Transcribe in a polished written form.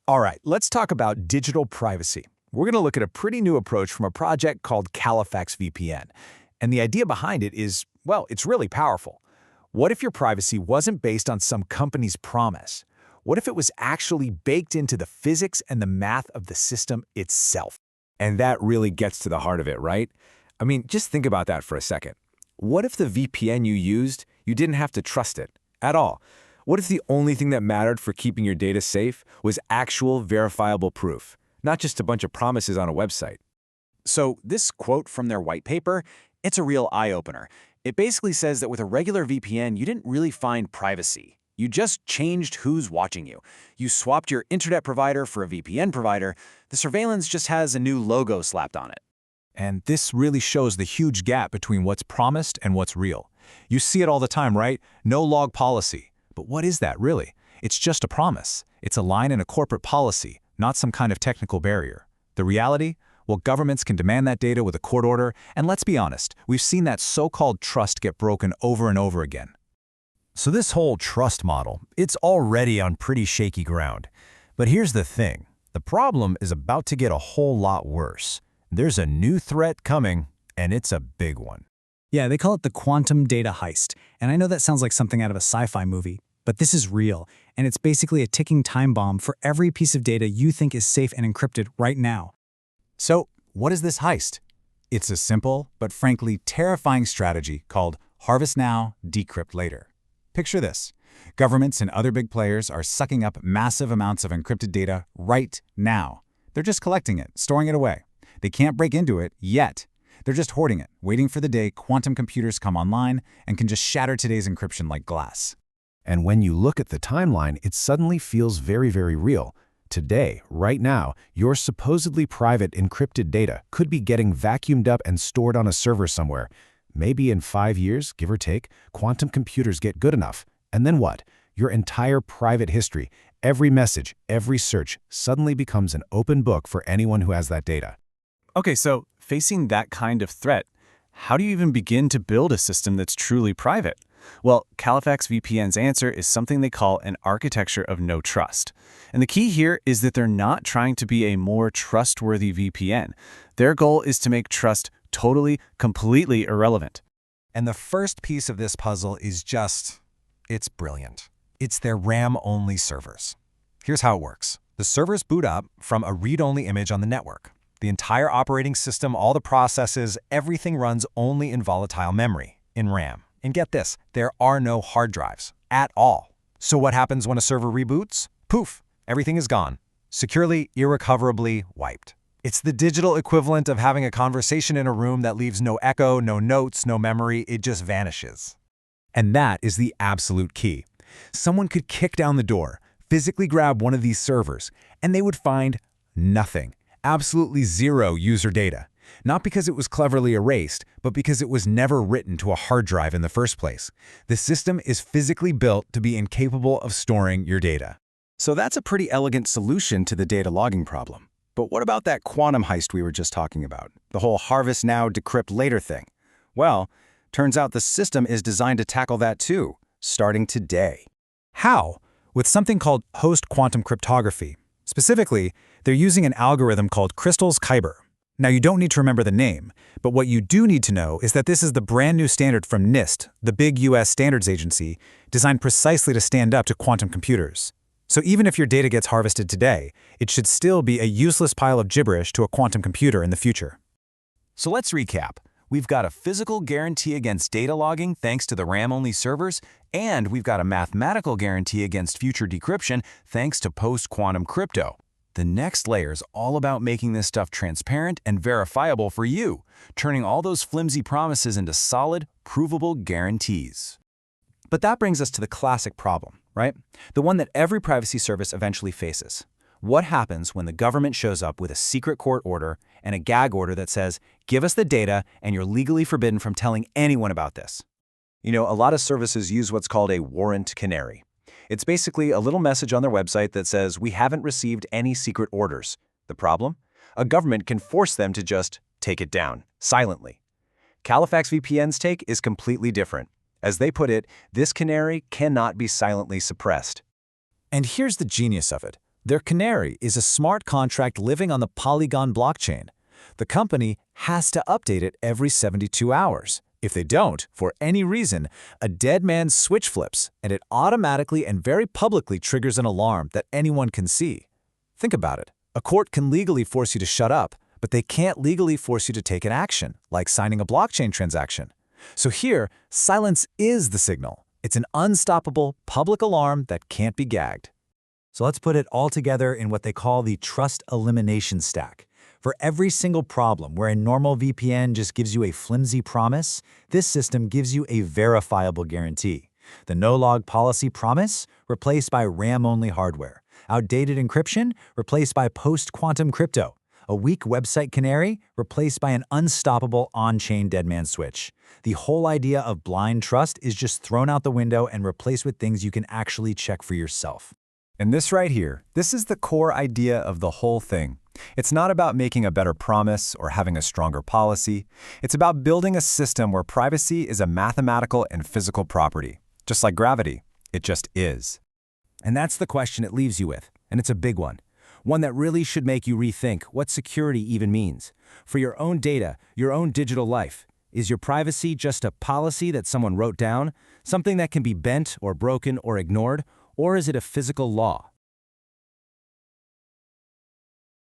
All right, let's talk about digital privacy. We're going to look at a pretty new approach from a project called Califax VPN. And the idea behind it is, well, it's really powerful. What if your privacy wasn't based on some company's promise? What if it was actually baked into the physics and the math of the system itself? And that really gets to the heart of it, right? I mean, just think about that for a second. What if the VPN you used, you didn't have to trust it at all? What if the only thing that mattered for keeping your data safe was actual verifiable proof, not just a bunch of promises on a website? So this quote from their white paper, it's a real eye-opener. It basically says that with a regular VPN, you didn't really find privacy. You just changed who's watching you. You swapped your internet provider for a VPN provider. The surveillance just has a new logo slapped on it. And this really shows the huge gap between what's promised and what's real. You see it all the time, right? No log policy. But what is that really? It's just a promise. It's a line in a corporate policy, not some kind of technical barrier. The reality? Well, governments can demand that data with a court order, and let's be honest, we've seen that so-called trust get broken over and over again. So this whole trust model, it's already on pretty shaky ground. But here's the thing. The problem is about to get a whole lot worse. There's a new threat coming, and it's a big one. Yeah, they call it the quantum data heist. And I know that sounds like something out of a sci-fi movie, but this is real. And it's basically a ticking time bomb for every piece of data you think is safe and encrypted right now. So, what is this heist? It's a simple, but frankly terrifying strategy called harvest now, decrypt later. Picture this. Governments and other big players are sucking up massive amounts of encrypted data right now. They're just collecting it, storing it away. They can't break into it yet. They're just hoarding it, waiting for the day quantum computers come online and can just shatter today's encryption like glass. And when you look at the timeline, it suddenly feels very, very real. Today, right now, your supposedly private encrypted data could be getting vacuumed up and stored on a server somewhere. Maybe in 5 years, give or take, quantum computers get good enough. And then what? Your entire private history, every message, every search, suddenly becomes an open book for anyone who has that data. Okay, so facing that kind of threat, how do you even begin to build a system that's truly private? Well, Califax VPN's answer is something they call an architecture of no trust. And the key here is that they're not trying to be a more trustworthy VPN. Their goal is to make trust totally, completely irrelevant. And the first piece of this puzzle is it's brilliant. It's their RAM-only servers. Here's how it works. The servers boot up from a read-only image on the network. The entire operating system, all the processes, everything runs only in volatile memory, in RAM. And get this, there are no hard drives at all. So what happens when a server reboots? Poof, everything is gone. Securely, irrecoverably wiped. It's the digital equivalent of having a conversation in a room that leaves no echo, no notes, no memory. It just vanishes. And that is the absolute key. Someone could kick down the door, physically grab one of these servers, and they would find nothing. Absolutely zero user data. Not because it was cleverly erased, but because it was never written to a hard drive in the first place. The system is physically built to be incapable of storing your data. So that's a pretty elegant solution to the data logging problem. But what about that quantum heist we were just talking about? The whole harvest now, decrypt later thing. Well, turns out the system is designed to tackle that too, starting today. How? With something called host quantum cryptography. Specifically, they're using an algorithm called Crystal's Kyber. Now, you don't need to remember the name, but what you do need to know is that this is the brand new standard from NIST, the big US standards agency, designed precisely to stand up to quantum computers. So even if your data gets harvested today, it should still be a useless pile of gibberish to a quantum computer in the future. So let's recap. We've got a physical guarantee against data logging thanks to the RAM-only servers, and we've got a mathematical guarantee against future decryption thanks to post-quantum crypto. The next layer is all about making this stuff transparent and verifiable for you, turning all those flimsy promises into solid, provable guarantees. But that brings us to the classic problem, right? The one that every privacy service eventually faces. What happens when the government shows up with a secret court order and a gag order that says, give us the data and you're legally forbidden from telling anyone about this? You know, a lot of services use what's called a warrant canary. It's basically a little message on their website that says, we haven't received any secret orders. The problem? A government can force them to just take it down, silently. Califax VPN's take is completely different. As they put it, this canary cannot be silently suppressed. And here's the genius of it. Their canary is a smart contract living on the Polygon blockchain. The company has to update it every 72 hours. If they don't, for any reason, a dead man's switch flips, and it automatically and very publicly triggers an alarm that anyone can see. Think about it. A court can legally force you to shut up, but they can't legally force you to take an action, like signing a blockchain transaction. So here, silence is the signal. It's an unstoppable public alarm that can't be gagged. So let's put it all together in what they call the trust elimination stack. For every single problem where a normal VPN just gives you a flimsy promise, this system gives you a verifiable guarantee. The no-log policy promise replaced by RAM-only hardware. Outdated encryption replaced by post-quantum crypto. A weak website canary replaced by an unstoppable on-chain deadman switch. The whole idea of blind trust is just thrown out the window and replaced with things you can actually check for yourself. And this right here, this is the core idea of the whole thing. It's not about making a better promise or having a stronger policy. It's about building a system where privacy is a mathematical and physical property. Just like gravity, it just is. And that's the question it leaves you with, and it's a big one. One that really should make you rethink what security even means. For your own data, your own digital life, is your privacy just a policy that someone wrote down, something that can be bent or broken or ignored, or is it a physical law?